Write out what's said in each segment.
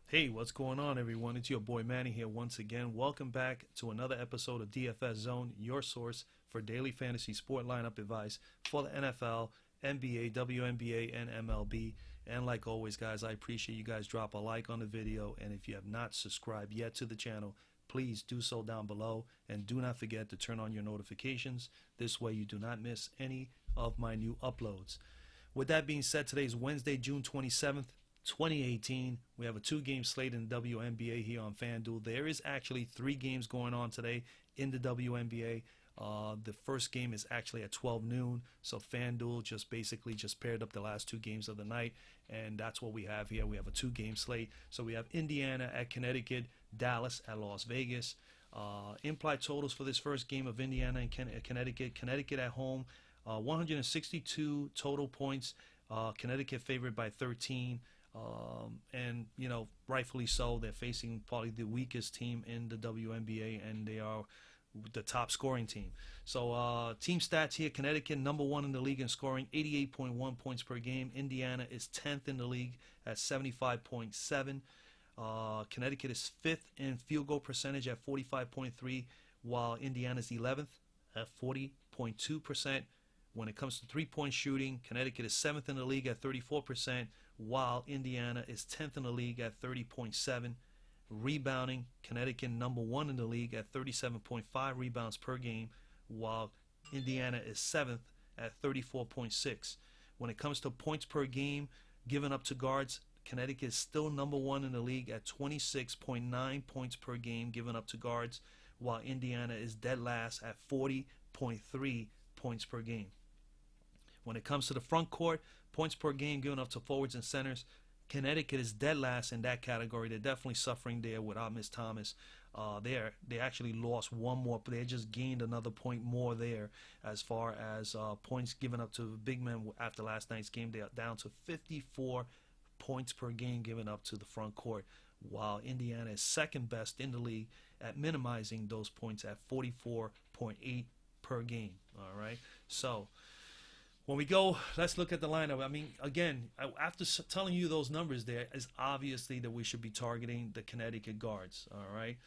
Hey, what's going on, everyone? It's your boy Manny here once again. Welcome back to another episode of DFS Zone, your source for daily fantasy sport lineup advice for the NFL, NBA, WNBA, and MLB. And like always, guys, I appreciate you guys drop a like on the video. And if you have not subscribed yet to the channel, please do so down below. And do not forget to turn on your notifications. This way you do not miss any of my new uploads. With that being said, today is Wednesday, June 27th. 2018. We have a two-game slate in the WNBA here on Fanduel. There is actually 3 games going on today in the WNBA. The first game is actually at 12 noon, so Fanduel just basically paired up the last 2 games of the night, and that's what we have here. We have a 2-game slate. So we have Indiana at Connecticut, Dallas at Las Vegas. Implied totals for this first game of Indiana and Connecticut. Connecticut at home, 162 total points. Connecticut favored by 13. And rightfully so. They're facing probably the weakest team in the WNBA, and they are the top scoring team. So team stats here: Connecticut number 1 in the league in scoring, 88.1 points per game. Indiana is 10th in the league at 75.7. Connecticut is 5th in field goal percentage at 45.3, while Indiana is 11th at 40.2%. When it comes to three-point shooting, Connecticut is 7th in the league at 34%, while Indiana is 10th in the league at 30.7. Rebounding, Connecticut number 1 in the league at 37.5 rebounds per game, while Indiana is 7th at 34.6. When it comes to points per game given up to guards, Connecticut is still number 1 in the league at 26.9 points per game given up to guards, while Indiana is dead last at 40.3 points per game. When it comes to the front court, points per game given up to forwards and centers, Connecticut is dead last in that category. They're definitely suffering there without Miss Thomas. They actually lost one more, but they just gained another point more there as far as points given up to big men after last night's game. They are down to 54 points per game given up to the front court, while Indiana is second best in the league at minimizing those points at 44.8 per game. All right, so when we go, let's look at the lineup. I mean, again, after telling you those numbers, there is obviously that we should be targeting the Connecticut guards. All right.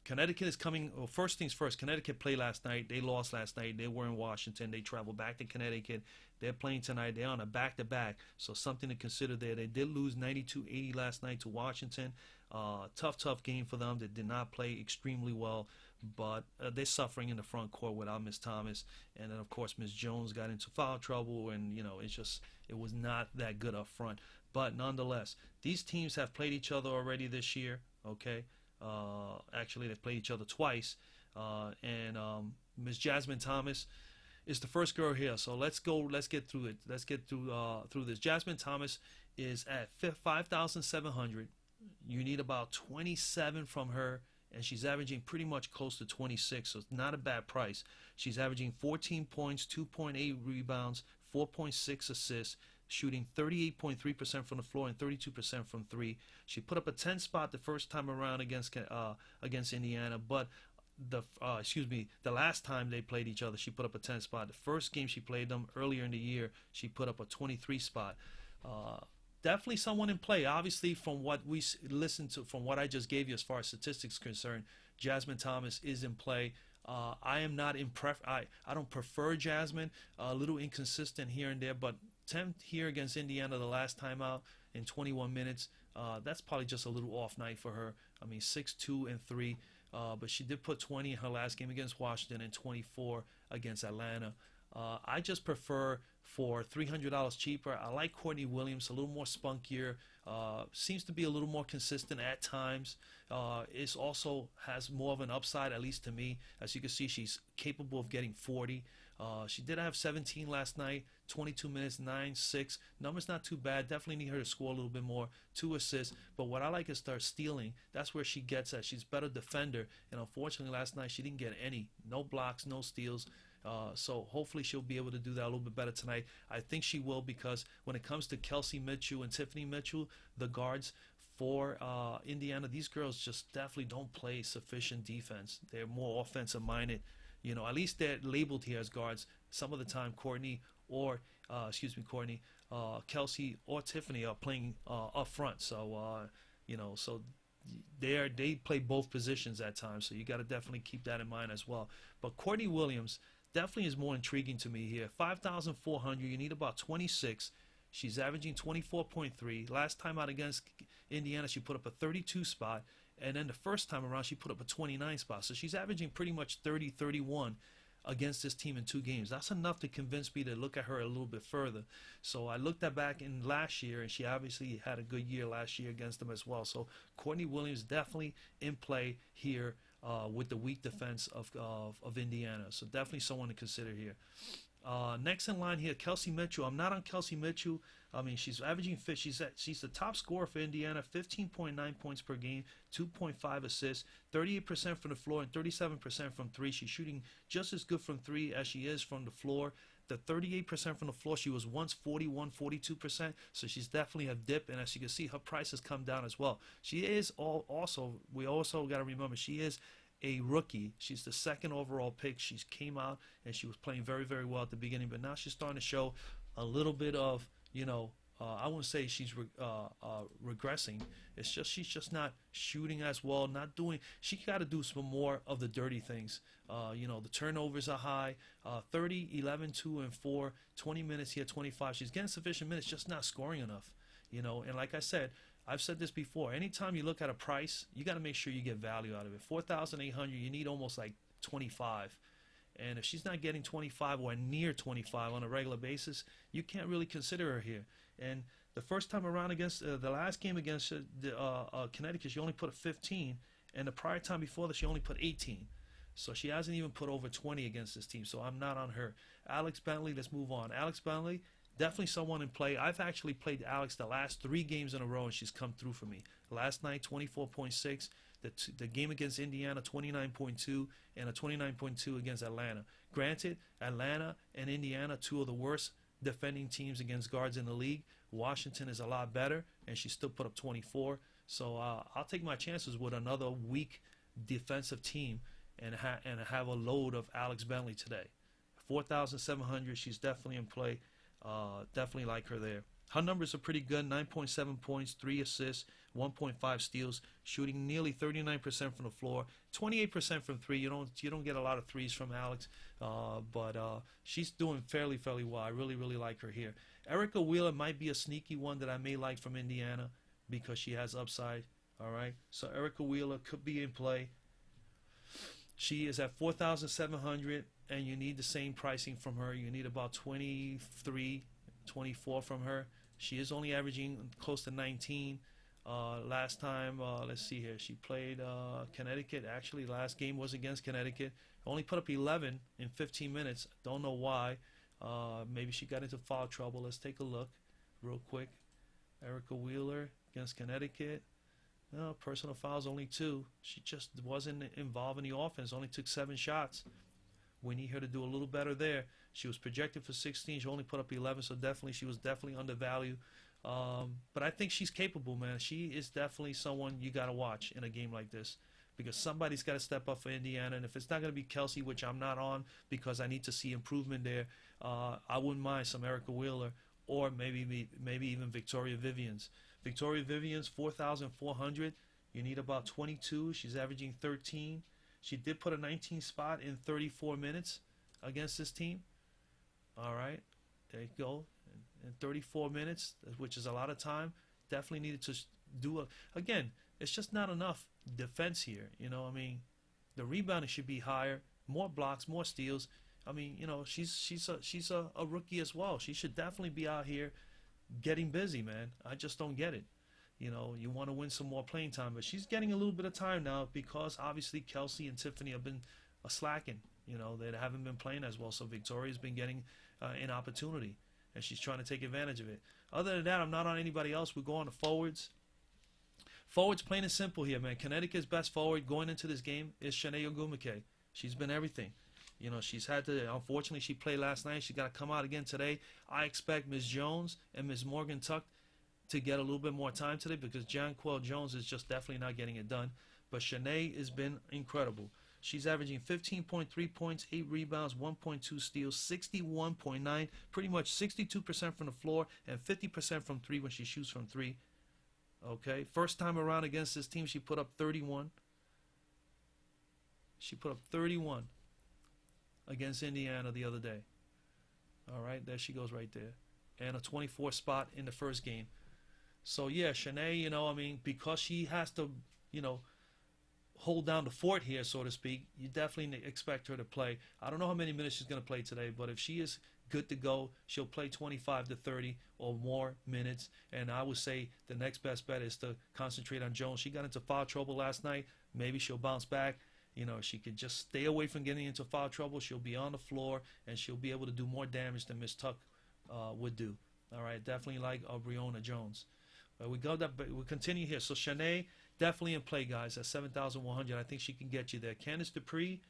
Connecticut is coming. Well, first things first. Connecticut played last night. They lost last night. They were in Washington. They traveled back to Connecticut. They're playing tonight. They're on a back-to-back. So something to consider there. They did lose 92-80 last night to Washington. Tough game for them. They did not play extremely well, but they're suffering in the front court without Miss Thomas. And then, of course, Miss Jones got into foul trouble, and it was not that good up front. But nonetheless, these teams have played each other already this year. Okay. Actually, they've played each other twice, and Miss Jasmine Thomas is the first girl here. So let's get through it. Let's get through this. Jasmine Thomas is at 5,700. You need about 27 from her, and she's averaging pretty much close to 26, so it's not a bad price. She's averaging 14 points, 2.8 rebounds, 4.6 assists, shooting 38.3% from the floor and 32% from 3. She put up a 10 spot the first time around against Indiana, but the last time they played each other, she put up a 10 spot. The first game she played them earlier in the year, she put up a 23 spot. Definitely someone in play. Obviously, from what we listened to, from what I just gave you as far as statistics concerned, Jasmine Thomas is in play. I am not impressed. I don't prefer Jasmine. A little inconsistent here and there, but 10th here against Indiana the last time out in 21 minutes. That's probably just a little off night for her. I mean, 6-2-3, but she did put 20 in her last game against Washington and 24 against Atlanta. I just prefer for $300 cheaper. I like Courtney Williams, a little more spunkier. Seems to be a little more consistent at times. It also has more of an upside, at least to me. As you can see, she's capable of getting 40. She did have 17 last night, 22 minutes, 9-6. Numbers not too bad. Definitely need her to score a little bit more. 2 assists. But what I like is start stealing. That's where she gets at. She's a better defender. And unfortunately, last night she didn't get any. No blocks, no steals. So hopefully she'll be able to do that a little bit better tonight. I think she will, because when it comes to Kelsey Mitchell and Tiffany Mitchell, the guards for Indiana, these girls just definitely don't play sufficient defense. They're more offensive minded. At least they're labeled here as guards. Some of the time, Courtney Kelsey or Tiffany are playing up front. So so they play both positions at times. So you got to definitely keep that in mind as well. But Courtney Williams definitely is more intriguing to me here. 5,400. You need about 26. She's averaging 24.3. Last time out against Indiana, she put up a 32 spot. And then the first time around, she put up a 29 spot. So she's averaging pretty much 30, 31 against this team in 2 games. That's enough to convince me to look at her a little bit further. So I looked at back in last year, and she obviously had a good year last year against them as well. So Courtney Williams definitely in play here with the weak defense of Indiana. So definitely someone to consider here. Next in line here, Kelsey Mitchell. I'm not on Kelsey Mitchell. I mean, she's averaging she's the top scorer for Indiana, 15.9 points per game, 2.5 assists, 38% from the floor, and 37% from 3. She's shooting just as good from 3 as she is from the floor. The 38% from the floor, she was once 41, 42%, so she's definitely a dip, and as you can see, her price has come down as well. She is we also got to remember, she is a rookie. She's the 2nd overall pick. She came out and she was playing very, very well at the beginning, but now she's starting to show a little bit of, I wouldn't say she's regressing. It's just she's just not shooting as well, not doing. She got to do some more of the dirty things. The turnovers are high. 30, 11, 2, and 4. 20 minutes here, 25. She's getting sufficient minutes, just not scoring enough. And like I said, I've said this before. Anytime you look at a price, you got to make sure you get value out of it. 4,800, you need almost like 25. And if she's not getting 25 or near 25 on a regular basis, you can't really consider her here. And the first time around against the last game against Connecticut, she only put a 15. And the prior time before that, she only put 18. So she hasn't even put over 20 against this team. So I'm not on her. Alex Bentley, let's move on. Alex Bentley, definitely someone in play. I've actually played Alex the last 3 games in a row, and she's come through for me. Last night, 24.6. The game against Indiana, 29.2, and a 29.2 against Atlanta. Granted, Atlanta and Indiana, 2 of the worst defending teams against guards in the league. Washington is a lot better, and she still put up 24. So I'll take my chances with another weak defensive team and have a load of Alex Bentley today. 4,700, she's definitely in play. Definitely like her there. Her numbers are pretty good. 9.7 points, 3 assists, 1.5 steals, shooting nearly 39% from the floor, 28% from 3. You don't get a lot of threes from Alex, but she's doing fairly well. I really like her here. Erica Wheeler might be a sneaky one that I may like from Indiana because she has upside. All right, so Erica Wheeler could be in play. She is at 4,700, and you need the same pricing from her. You need about 23, 24 from her. She is only averaging close to 19. Last time, let's see here, she played Connecticut. Actually, last game was against Connecticut. Only put up 11 in 15 minutes. Don't know why. Maybe she got into foul trouble. Let's take a look real quick. Erica Wheeler against Connecticut. No, personal fouls only 2. She just wasn't involved in the offense. Only took 7 shots. We need her to do a little better there. She was projected for 16. She only put up 11, so she was definitely undervalued. But I think she's capable, man. She is definitely someone you got to watch in a game like this because somebody's got to step up for Indiana. And if it's not going to be Kelsey, which I'm not on because I need to see improvement there, I wouldn't mind some Erica Wheeler or maybe even Victoria Vivians. Victoria Vivians, 4,400. You need about 22. She's averaging 13. She did put a 19 spot in 34 minutes against this team. All right, there you go. In 34 minutes, which is a lot of time, definitely needed to do again, it's just not enough defense here. I mean, the rebounding should be higher, more blocks, more steals. I mean, she's a rookie as well. She should definitely be out here getting busy, man. I just don't get it. You want to win some more playing time, but she's getting a little bit of time now because obviously Kelsey and Tiffany have been slacking. They haven't been playing as well, so Victoria's been getting an opportunity, and she's trying to take advantage of it. Other than that, I'm not on anybody else. We go on to forwards. Forwards, plain and simple here, man. Connecticut's best forward going into this game is Shanae Ogwumike. She's been everything. She's had to, unfortunately, she played last night. She got to come out again today. I expect Ms. Jones and Ms. Morgan Tuck to get a little bit more time today because Jonquel Jones is just definitely not getting it done. But Shanae has been incredible. She's averaging 15.3 points, 8 rebounds, 1.2 steals, 61.9, pretty much 62% from the floor and 50% from 3 when she shoots from 3. Okay, first time around against this team, she put up 31. She put up 31 against Indiana the other day. All right, there she goes right there. And a 24 spot in the first game. So, yeah, Shanae, because she has to, hold down the fort here, so to speak, you definitely expect her to play. I don't know how many minutes she's going to play today, but if she is good to go, she'll play 25 to 30 or more minutes. And I would say the next best bet is to concentrate on Jones. She got into foul trouble last night. Maybe she'll bounce back. She could just stay away from getting into foul trouble. She'll be on the floor, and she'll be able to do more damage than Miss Tuck would do. All right, definitely like Breonna Jones. We continue here. So Shanae, definitely in play, guys, at 7,100. I think she can get you there. Candice Dupree,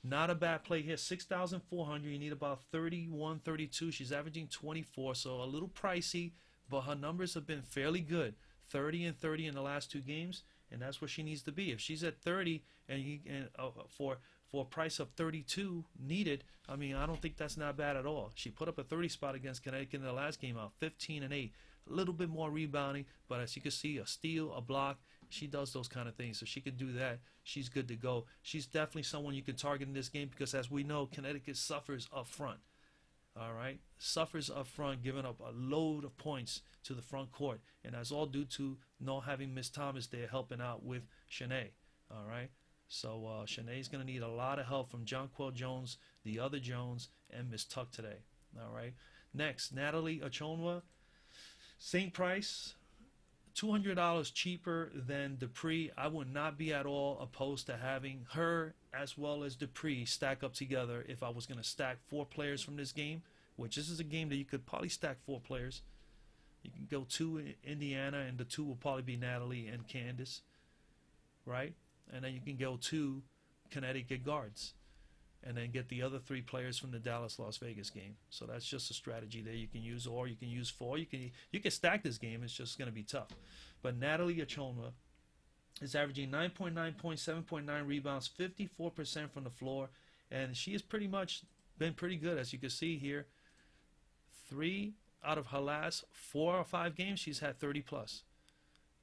not a bad play here. 6,400. You need about 31, 32. She's averaging 24, so a little pricey, but her numbers have been fairly good. 30 and 30 in the last 2 games, and that's where she needs to be. If she's at 30 for a price of 32 needed, I don't think that's not bad at all. She put up a 30 spot against Connecticut in the last game out, 15 and 8. A little bit more rebounding, but as you can see, a steal, a block, she does those kind of things. So she can do that. She's good to go. She's definitely someone you can target in this game because, as we know, Connecticut suffers up front. All right? Suffers up front, giving up a load of points to the front court. And that's all due to not having Miss Thomas there helping out with Shanae. All right? So Shanae's going to need a lot of help from Jonquel Jones, the other Jones, and Miss Tuck today. All right? Next, Natalie Achonwa. Same price, $200 cheaper than Dupree. I would not be at all opposed to having her as well as Dupree stack up together if I was going to stack 4 players from this game, which this is a game that you could probably stack 4 players. You can go 2 in Indiana, and the 2 will probably be Natalie and Candace, right? And then you can go 2 Connecticut guards, and then get the other 3 players from the Dallas-Las Vegas game. So that's just a strategy there you can use, or you can use 4. You can stack this game. It's just going to be tough. But Natalie Achonwa is averaging 9.9 points, 7.9 rebounds, 54% from the floor, and she has pretty much been pretty good, as you can see here. 3 out of her last 4 or 5 games, she's had 30+.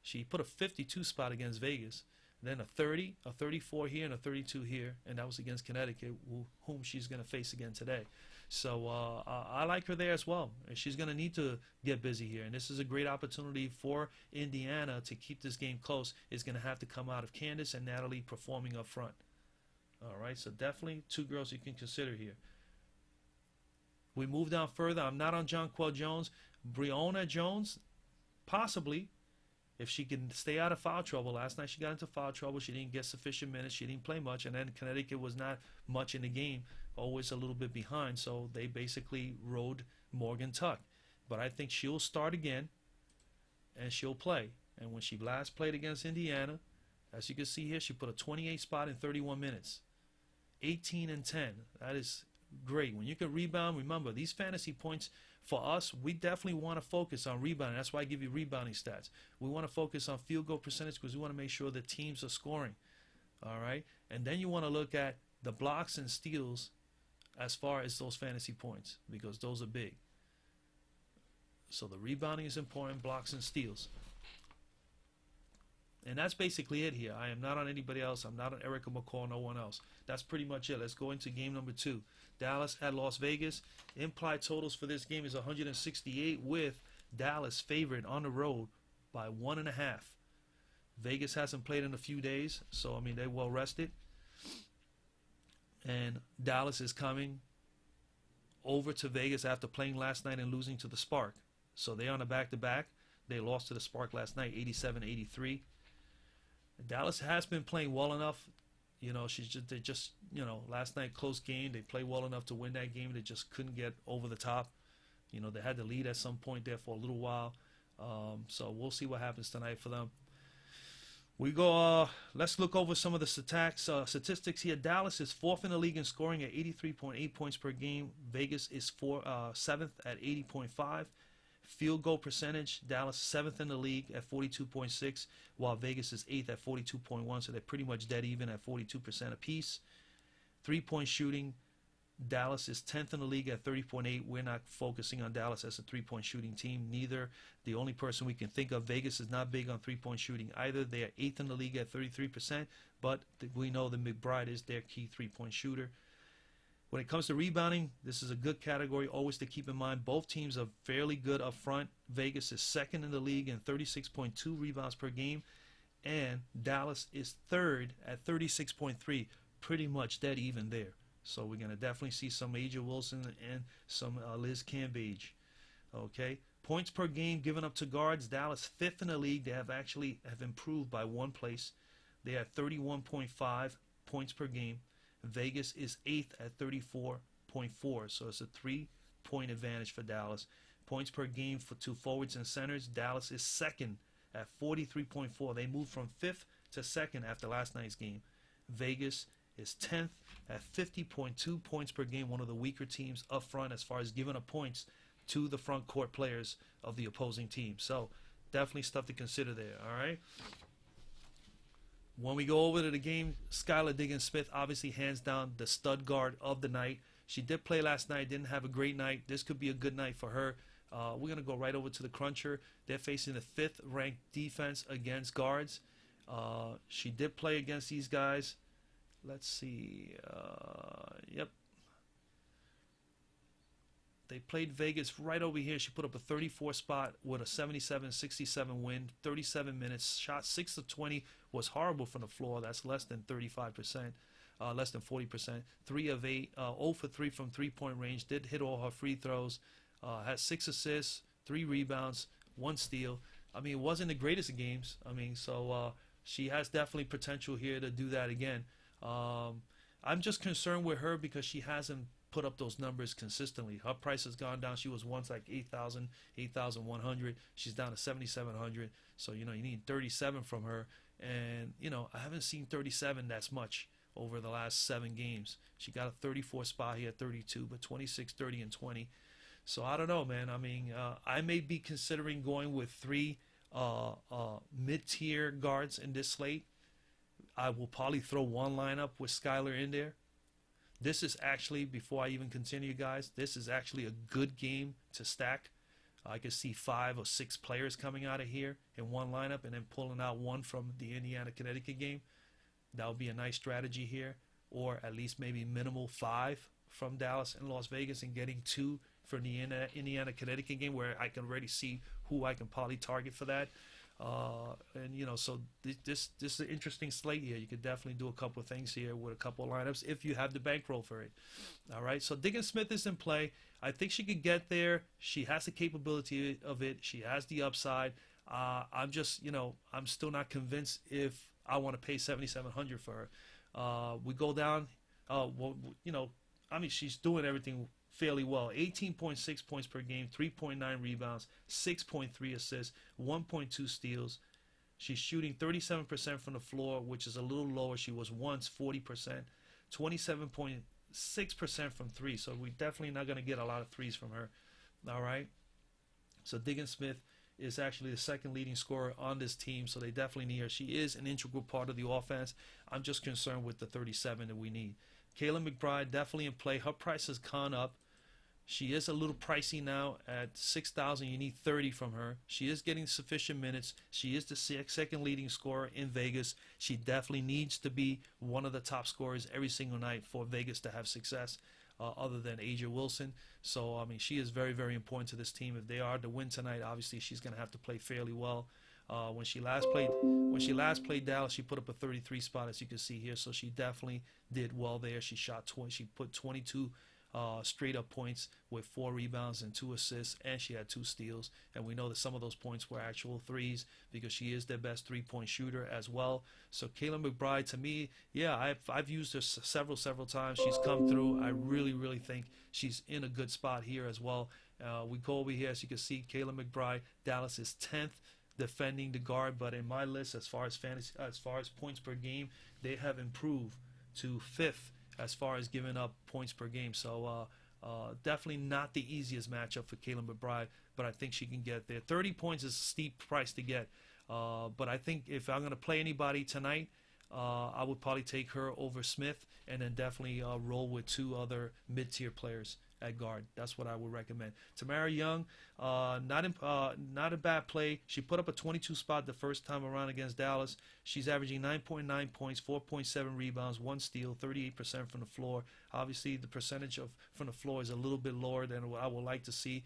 She put a 52 spot against Vegas. Then a 30, a 34 here, and a 32 here, and that was against Connecticut, whom she's going to face again today. So I like her there as well, and she's going to need to get busy here. And this is a great opportunity for Indiana to keep this game close. It's going to have to come out of Candace and Natalie performing up front. All right, so definitely 2 girls you can consider here. We move down further. I'm not on Jonquel Jones. Breonna Jones, possibly. If she can stay out of foul trouble. Last night she got into foul trouble. She didn't get sufficient minutes. She didn't play much. And then Connecticut was not much in the game, always a little bit behind. So they basically rode Morgan Tuck. But I think she'll start again, and she'll play. And when she last played against Indiana, as you can see here, she put a 28 spot in 31 minutes. 18 and 10. That is great. When you can rebound, remember, these fantasy points, for us, we definitely want to focus on rebounding. That's why I give you rebounding stats. We want to focus on field goal percentage because we want to make sure that teams are scoring. All right? And then you want to look at the blocks and steals as far as those fantasy points because those are big. So the rebounding is important, blocks and steals. And that's basically it here. I am not on anybody else. I'm not on Erica McCall, no one else. That's pretty much it. Let's go into game number 2. Dallas at Las Vegas. Implied totals for this game is 168 with Dallas favored on the road by 1.5. Vegas hasn't played in a few days, so, they're well rested. And Dallas is coming over to Vegas after playing last night and losing to the Spark. So they're on a back-to-back. They lost to the Spark last night, 87-83. Dallas has been playing well enough. Last night, close game. They played well enough to win that game. They just couldn't get over the top. They had the lead at some point there for a little while. So we'll see what happens tonight for them. We go. Let's look over some of the statistics here. Dallas is 4th in the league in scoring at 83.8 points per game. Vegas is 7th at 80.5. Field goal percentage, Dallas 7th in the league at 42.6, while Vegas is 8th at 42.1, so they're pretty much dead even at 42% apiece. 3-point shooting, Dallas is 10th in the league at 30.8. We're not focusing on Dallas as a 3-point shooting team, neither. The only person we can think of, Vegas is not big on 3-point shooting either. They are 8th in the league at 33%, but we know that McBride is their key 3-point shooter. When it comes to rebounding, this is a good category always to keep in mind. Both teams are fairly good up front. Vegas is 2nd in the league in 36.2 rebounds per game, and Dallas is 3rd at 36.3, pretty much dead even there. So we're going to definitely see some A'ja Wilson and some Liz Cambage. Okay, points per game given up to guards, Dallas 5th in the league. They have improved by 1 place. They are 31.5 points per game. Vegas is 8th at 34.4, so it's a 3-point advantage for Dallas. Points per game to forwards and centers, Dallas is 2nd at 43.4. They moved from 5th to 2nd after last night's game. Vegas is 10th at 50.2 points per game, one of the weaker teams up front as far as giving up points to the front court players of the opposing team. So definitely stuff to consider there, all right? When we go over to the game, Skylar Diggins-Smith, obviously hands down the stud guard of the night. She did play last night, didn't have a great night. This could be a good night for her. We're going to go right over to the cruncher. They're facing the 5th ranked defense against guards. She did play against these guys. Let's see. Yep. They played Vegas right over here. She put up a 34 spot with a 77-67 win, 37 minutes, shot 6 of 20, was horrible from the floor. That's less than 35%, less than 40%. 3 of 8, 0 for 3 from three-point range, did hit all her free throws, had 6 assists, 3 rebounds, 1 steal. I mean, it wasn't the greatest of games. I mean, so she has definitely potential here to do that again. I'm just concerned with her because she hasn't put up those numbers consistently. Her price has gone down. She was once like 8,000, 8,100. She's down to 7,700. So, you need 37 from her. And, I haven't seen 37 that's much over the last 7 games. She got a 34 spot here at 32, but 26, 30, and 20. So, I don't know, man. I mean, I may be considering going with 3 mid-tier guards in this slate. I will probably throw 1 lineup with Skylar in there. This is actually, before I even continue, guys, this is actually a good game to stack. I could see 5 or 6 players coming out of here in 1 lineup and then pulling out 1 from the Indiana-Connecticut game. That would be a nice strategy here. Or at least maybe minimal 5 from Dallas and Las Vegas and getting 2 from the Indiana-Connecticut game where I can already see who I can probably target for that. So this is an interesting slate here. You could definitely do a couple of things here with a couple of lineups if you have the bankroll for it. All right, so Diggins-Smith is in play. I think she could get there. She has the capability of it. She has the upside. I'm just, I'm still not convinced if I want to pay $7,700 for her. We go down. She's doing everything fairly well. 18.6 points per game, 3.9 rebounds, 6.3 assists, 1.2 steals. She's shooting 37% from the floor, which is a little lower. She was once 40%, 27.6% from 3. So we're definitely not going to get a lot of threes from her. All right. So Diggins-Smith is actually the 2nd leading scorer on this team, so they definitely need her. She is an integral part of the offense. I'm just concerned with the 37 that we need. Kayla McBride definitely in play. Her price has gone up. She is a little pricey now at $6,000. You need 30 from her. She is getting sufficient minutes. She is the 2nd leading scorer in Vegas. She definitely needs to be one of the top scorers every single night for Vegas to have success, other than A'ja Wilson. So, she is very, very important to this team. If they are to win tonight, obviously she's going to have to play fairly well. When she last played Dallas, she put up a 33 spot, as you can see here. So she definitely did well there. She put 22 straight up points with 4 rebounds and 2 assists, and she had 2 steals. And we know that some of those points were actual threes because she is their best 3-point shooter as well. So Kayla McBride, to me, yeah, I've used her several times. She's come through. I really, really think she's in a good spot here as well. We go over here, as you can see, Kayla McBride. Dallas is 10th defending the guard, but in my list, as far as points per game, they have improved to 5th as far as giving up points per game. So Definitely not the easiest matchup for Kayla McBride, but I think she can get there. 30 points is a steep price to get, but I think if I'm going to play anybody tonight, I would probably take her over Smith, and then definitely roll with two other mid-tier players at guard. That's what I would recommend. Tamara Young, not a bad play. She put up a 22 spot the first time around against Dallas. She's averaging 9.9 points, 4.7 rebounds, 1 steal, 38% from the floor. Obviously, the percentage from the floor is a little bit lower than what I would like to see.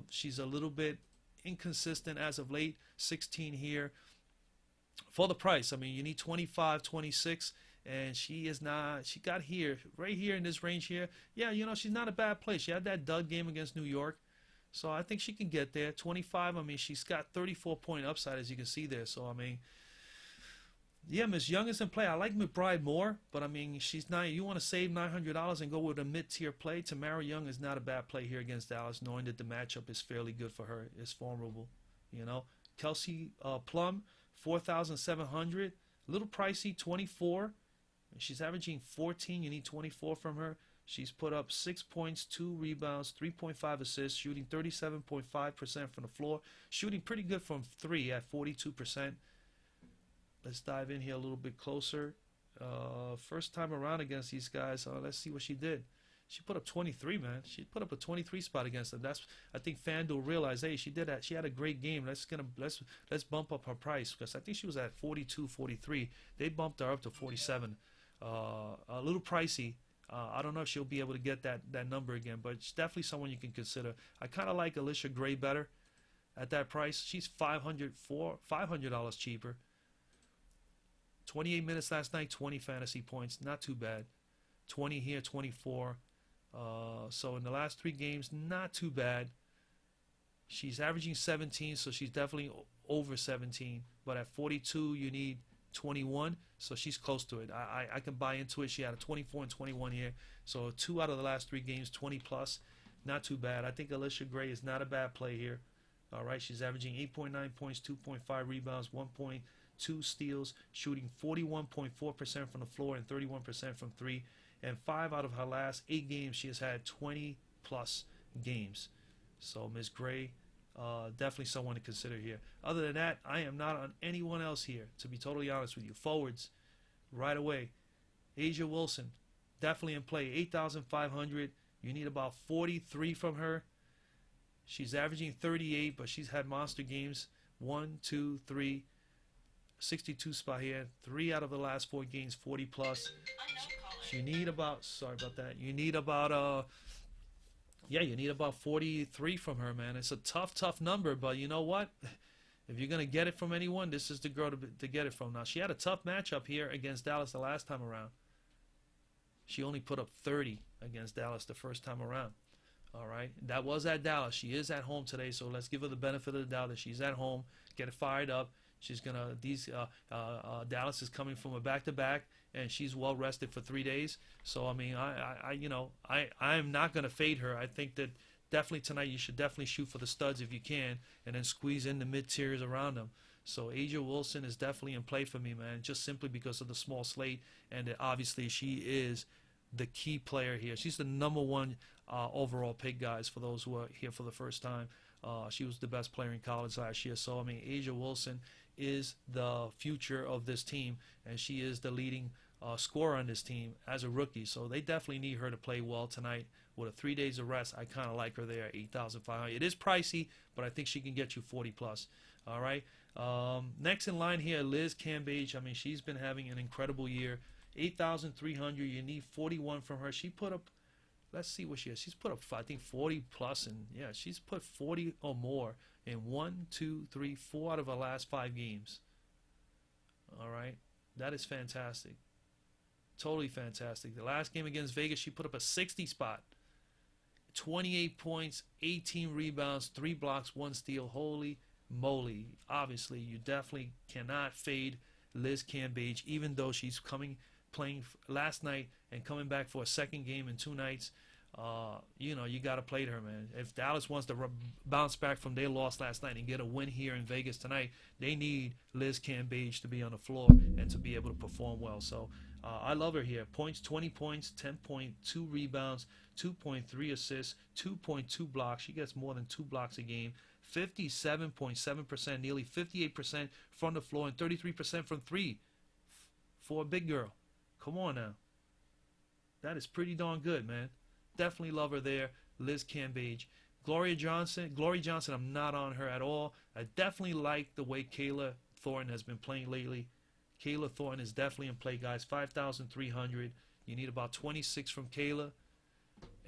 She's a little bit inconsistent as of late. 16 here. For the price, I mean, you need 25, 26, and she is not. She got here, right here in this range here. Yeah, she's not a bad play. She had that dud game against New York, so I think she can get there. 25, I mean, she's got 34-point upside, as you can see there. So, I mean, yeah, Miss Young is in play. I like McBride more, but, I mean, she's not. You want to save $900 and go with a mid-tier play. Tamara Young is not a bad play here against Dallas, knowing that the matchup is fairly good for her. It's formidable, Kelsey Plum, 4,700, a little pricey, 24. She's averaging 14. You need 24 from her. She's put up 6 points, 2 rebounds, 3.5 assists, shooting 37.5% from the floor, shooting pretty good from 3 at 42%. Let's dive in here a little bit closer. First time around against these guys. Let's see what she did. She put up 23, man. She put up a 23 spot against them. I think FanDuel realized, hey, she did that. She had a great game. Let's bump up her price, because I think she was at 42, 43. They bumped her up to 47. A little pricey. I don't know if she'll be able to get that number again, but it's definitely someone you can consider. I kind of like Alicia Gray better at that price. She's $500 cheaper. 28 minutes last night, 20 fantasy points. Not too bad. 20 here, 24. So in the last 3 games, not too bad. She's averaging 17, so she's definitely over 17. But at 42, you need 21, so she's close to it. I can buy into it. She had a 24 and 21 here. So 2 out of the last 3 games, 20 plus. Not too bad. I think Alicia Gray is not a bad play here. All right, she's averaging 8.9 points, 2.5 rebounds, 1.2 steals, shooting 41.4% from the floor and 31% from 3. And 5 out of her last 8 games, she has had 20-plus games. So Ms. Gray, definitely someone to consider here. Other than that, I am not on anyone else here, to be totally honest with you. Forwards, right away. Asia Wilson, definitely in play. 8,500. You need about 43 from her. She's averaging 38, but she's had monster games. 1, 2, 3. 62 spot here. 3 out of the last 4 games, 40-plus. You need about, sorry about that, you need about, you need about 43 from her, man. It's a tough number, but you know what? If you're going to get it from anyone, this is the girl to get it from. Now, she had a tough matchup here against Dallas the last time around. She only put up 30 against Dallas the first time around. All right? That was at Dallas. She is at home today, so let's give her the benefit of the doubt that she's at home. Get it fired up. She's going to, Dallas is coming from a back-to-back, and she's well rested for 3 days. So I mean, I am not going to fade her. I think that definitely tonight you should definitely shoot for the studs if you can, and then squeeze in the mid tiers around them. So Asia Wilson is definitely in play for me, man, just simply because of the small slate, and that obviously she is the key player here. She's the #1 overall pick, guys, for those who are here for the first time. She was the best player in college last year. So I mean, Asia Wilson is the future of this team, and she is the leading scorer on this team as a rookie. So they definitely need her to play well tonight. With a 3 days of rest, I kind of like her there at 8,500. It is pricey, but I think she can get you 40-plus. All right. Next in line here, Liz Cambage. I mean, she's been having an incredible year. 8,300. You need 41 from her. She put up, let's see what she has. She's put up, I think, 40-plus, and yeah, she's put 40 or more in 1, 2, 3, 4 out of her last 5 games. All right. That is fantastic. Totally fantastic. The last game against Vegas, she put up a 60 spot. 28 points, 18 rebounds, 3 blocks, 1 steal. Holy moly. Obviously, you definitely cannot fade Liz Cambage, even though she's playing last night and coming back for a second game in 2 nights. You got to play her, man. If Dallas wants to bounce back from their loss last night and get a win here in Vegas tonight, they need Liz Cambage to be on the floor and to be able to perform well. So I love her here. Points, 20 points, 10.2 rebounds, 2.3 assists, 2.2 blocks. She gets more than 2 blocks a game. 57.7%, nearly 58% from the floor, and 33% from three for a big girl. Come on now. That is pretty darn good, man. Definitely love her there. Liz Cambage. Gloria Johnson, I'm not on her at all. I definitely like the way Kayla Thornton has been playing lately. Kayla Thornton is definitely in play, guys. 5,300. You need about 26 from Kayla.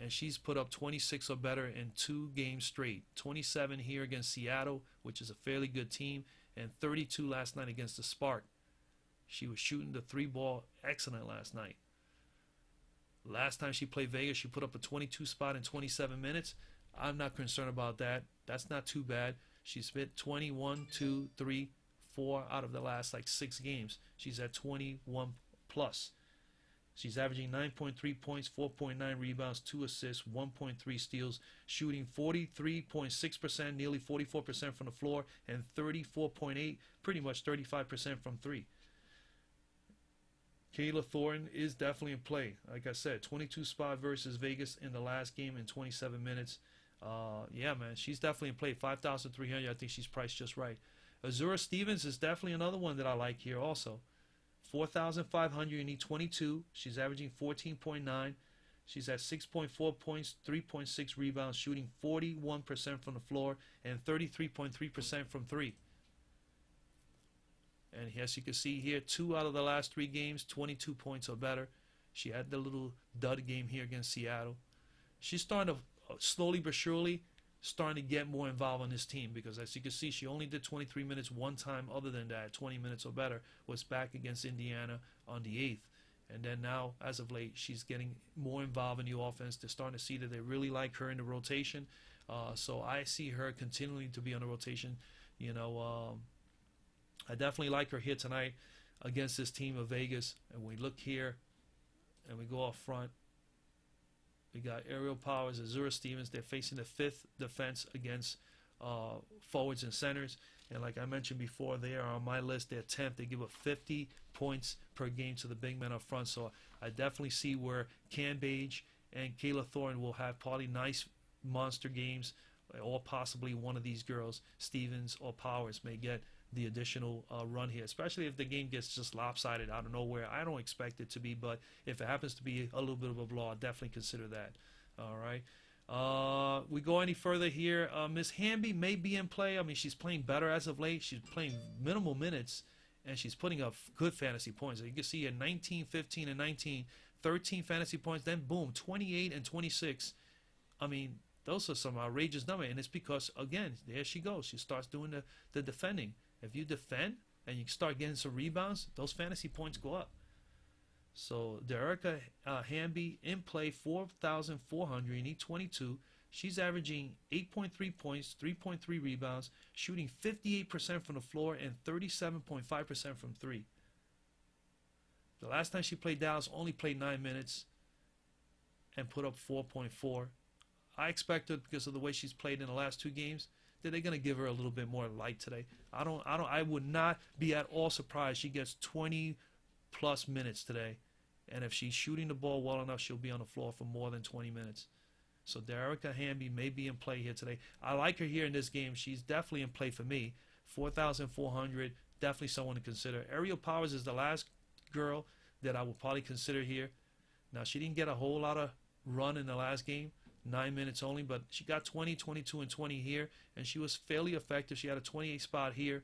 And she's put up 26 or better in 2 games straight. 27 here against Seattle, which is a fairly good team, and 32 last night against the Spark. She was shooting the 3-ball excellent last night. Last time she played Vegas, she put up a 22 spot in 27 minutes. I'm not concerned about that. That's not too bad. She's hit 21, 2, 3, 4 out of the last 6 games. She's at 21 plus. She's averaging 9.3 points, 4.9 rebounds, 2 assists, 1.3 steals, shooting 43.6%, nearly 44% from the floor, and 34.8, pretty much 35% from 3. Kayla Thornton is definitely in play. Like I said, 22 spot versus Vegas in the last game in 27 minutes. Yeah, man, she's definitely in play. 5,300. I think she's priced just right. Azura Stevens is definitely another one that I like here also. 4,500. You need 22. She's averaging 14.9. She's at 6.4 points, 3.6 rebounds, shooting 41% from the floor and 33.3% from 3. And as you can see here, 2 out of the last 3 games, 22 points or better. She had the little dud game here against Seattle. She's starting to slowly but surely starting to get more involved in this team, because as you can see, she only did 23 minutes one time. Other than that, 20 minutes or better was back against Indiana on the 8th. And then now, as of late, she's getting more involved in the offense. They're starting to see that they really like her in the rotation. So I see her continuing to be on the rotation. I definitely like her here tonight against this team of Vegas. And we look here and we go up front. We got Aerial Powers, Azura Stevens. They're facing the 5th defense against forwards and centers. And like I mentioned before, they are on my list. They're 10th. They give up 50 points per game to the big men up front. So I definitely see where Cambage and Kayla Thornton will have probably nice monster games, or possibly one of these girls, Stevens or Powers, may get the additional run here, especially if the game gets just lopsided out of nowhere. I don't expect it to be, but if it happens to be a little bit of a blow, I'll definitely consider that. All right. We go any further here. Miss Hamby may be in play. I mean, she's playing better as of late. She's playing minimal minutes, and she's putting up good fantasy points. You can see here 19, 15, and 19, 13 fantasy points, then boom, 28 and 26. I mean, those are some outrageous numbers, and it's because, again, there she goes. She starts doing the defending. If you defend and you start getting some rebounds, those fantasy points go up. So Derica Hamby in play, 4,400. You need 22. She's averaging 8.3 points, 3.3 rebounds, shooting 58% from the floor and 37.5% from 3. The last time she played Dallas, only played 9 minutes and put up 4.4. I expect her, because of the way she's played in the last 2 games, that they're going to give her a little bit more light today. I would not be at all surprised she gets 20 plus minutes today. And if she's shooting the ball well enough, she'll be on the floor for more than 20 minutes. So Derica Hamby may be in play here today. I like her here in this game. She's definitely in play for me. 4,400, definitely someone to consider. Aerial Powers is the last girl that I will probably consider here. Now, she didn't get a whole lot of run in the last game. 9 minutes only, but she got 20, 22, and 20 here, and she was fairly effective. She had a 28 spot here.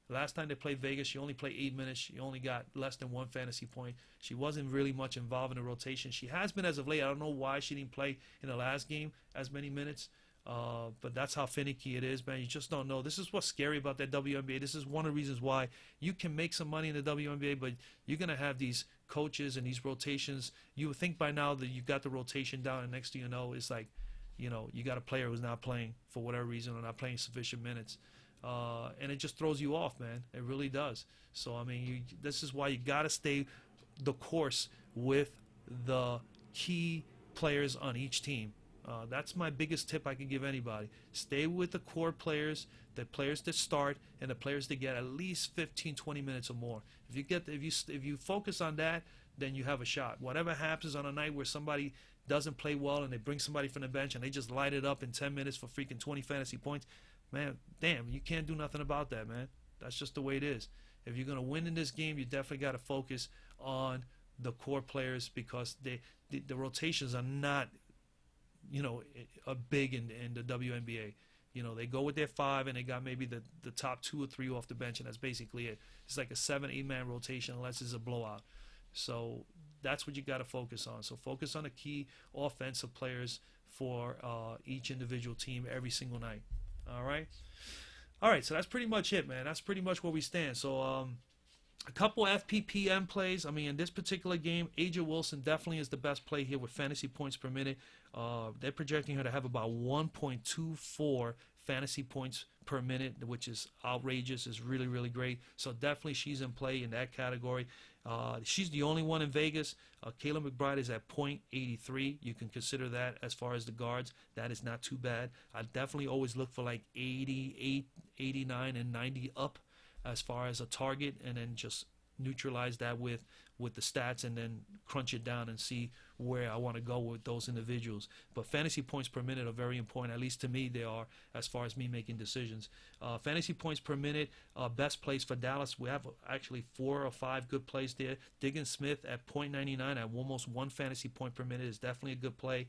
Last time they played Vegas, she only played 8 minutes. She only got less than 1 fantasy point. She wasn't really much involved in the rotation. She has been as of late. I don't know why she didn't play in the last game as many minutes, but that's how finicky it is, man. You just don't know. This is what's scary about that WNBA. This is one of the reasons why you can make some money in the WNBA, but you're going to have these coaches and these rotations. You would think by now that you've got the rotation down, and next thing you know, it's like, you got a player who's not playing for whatever reason, or not playing sufficient minutes. And it just throws you off, man. It really does. So, I mean, this is why you got to stay the course with the key players on each team. That's my biggest tip I can give anybody. Stay with the core players, the players that start, and the players that get at least 15, 20 minutes or more. If you focus on that, then you have a shot. Whatever happens on a night where somebody doesn't play well and they bring somebody from the bench and they just light it up in 10 minutes for freaking 20 fantasy points, man, damn, you can't do nothing about that, man. That's just the way it is. If you're going to win in this game, you definitely got to focus on the core players, because the rotations are not, a big in the WNBA. They go with their 5 and they got maybe the top 2 or 3 off the bench, and that's basically it. It's like a 7-8 man rotation unless it's a blowout. So that's what you got to focus on. So focus on the key offensive players for each individual team every single night. All right, so that's pretty much it, man. That's pretty much where we stand. So a couple FPPM plays. I mean, in this particular game, Aja Wilson definitely is the best play here with fantasy points per minute. They're projecting her to have about 1.24 fantasy points per minute, which is outrageous. Is really, really great. So definitely she's in play in that category. She's the only one in Vegas. Kayla McBride is at .83. You can consider that as far as the guards. That is not too bad. I definitely always look for like 88, 89, and 90 up as far as a target, and then just neutralize that with the stats and then crunch it down and see where I want to go with those individuals. But fantasy points per minute are very important, at least to me they are, as far as me making decisions. Fantasy points per minute, best plays for Dallas. We have actually 4 or 5 good plays there. Diggins Smith at .99 at almost 1 fantasy point per minute is definitely a good play.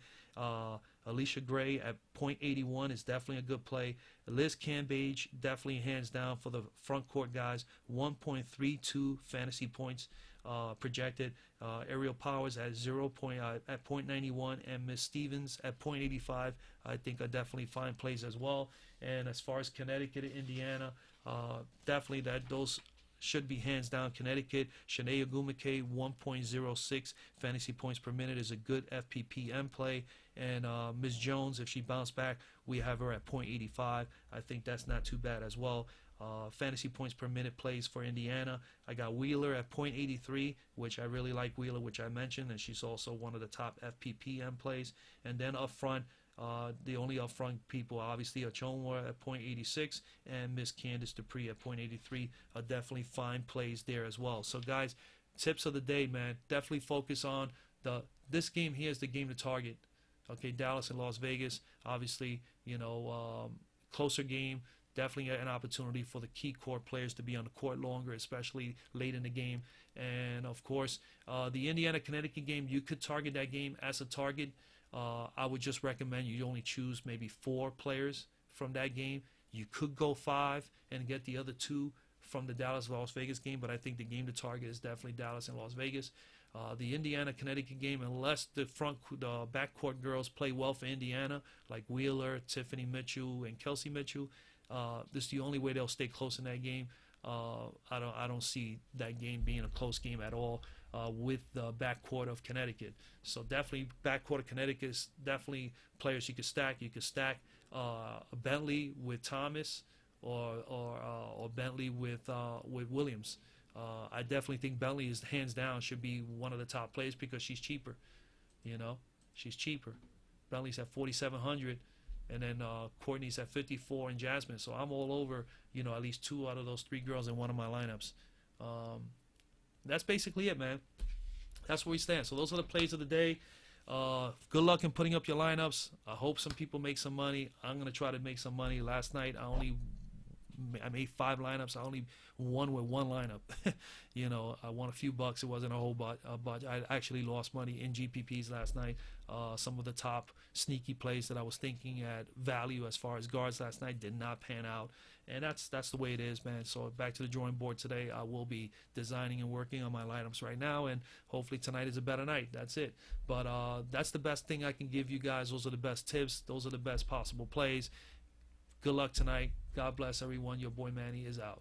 Alicia Gray at .81 is definitely a good play. Liz Cambage, definitely hands down for the front court guys, 1.32 fantasy points projected. Ariel Powers at at .91, and Miss Stevens at .85. I think are definitely fine plays as well. And as far as Connecticut and Indiana, definitely those should be hands down Connecticut. Shanae Ogumike, 1.06 fantasy points per minute is a good FPPM play. And Ms. Jones, if she bounced back, we have her at .85. I think that's not too bad as well. Fantasy points per minute plays for Indiana. I got Wheeler at .83, which I really like Wheeler, which I mentioned, and she's also one of the top FPPM plays. And then up front, the only up front people, obviously, are Chonwa at .86 and Miss Candice Dupree at .83 are definitely fine plays there as well. So, guys, tips of the day, man. Definitely focus on this game here is the game to target. Okay, Dallas and Las Vegas, obviously, closer game. Definitely an opportunity for the key core players to be on the court longer, especially late in the game. And, of course, the Indiana-Connecticut game, you could target that game as a target. I would just recommend you only choose maybe 4 players from that game. You could go 5 and get the other 2 from the Dallas-Las Vegas game, but I think the game to target is definitely Dallas and Las Vegas. The Indiana-Connecticut game, unless the backcourt girls play well for Indiana, like Wheeler, Tiffany Mitchell, and Kelsey Mitchell, this is the only way they'll stay close in that game. I don't see that game being a close game at all with the backcourt of Connecticut. So definitely backcourt of Connecticut is definitely players you could stack. You could stack Bentley with Thomas or Bentley with Williams. I definitely think Bentley is hands down should be one of the top players because she's cheaper. She's cheaper. Bentley's at 4,700. And then Courtney's at 54 and Jasmine. So I'm all over, at least 2 out of those 3 girls in one of my lineups. That's basically it, man. That's where we stand. So those are the plays of the day. Good luck in putting up your lineups. I hope some people make some money. I'm going to try to make some money. Last night I made 5 lineups. I only won with 1 lineup. I won a few bucks. It wasn't a whole bunch. I actually lost money in GPPs last night. Some of the top sneaky plays that I was thinking at value as far as guards last night did not pan out. And that's the way it is, man. So back to the drawing board today. I will be designing and working on my lineups right now, and hopefully tonight is a better night. That's it. But that's the best thing I can give you guys. Those are the best tips. Those are the best possible plays. Good luck tonight. God bless everyone. Your boy Manny is out.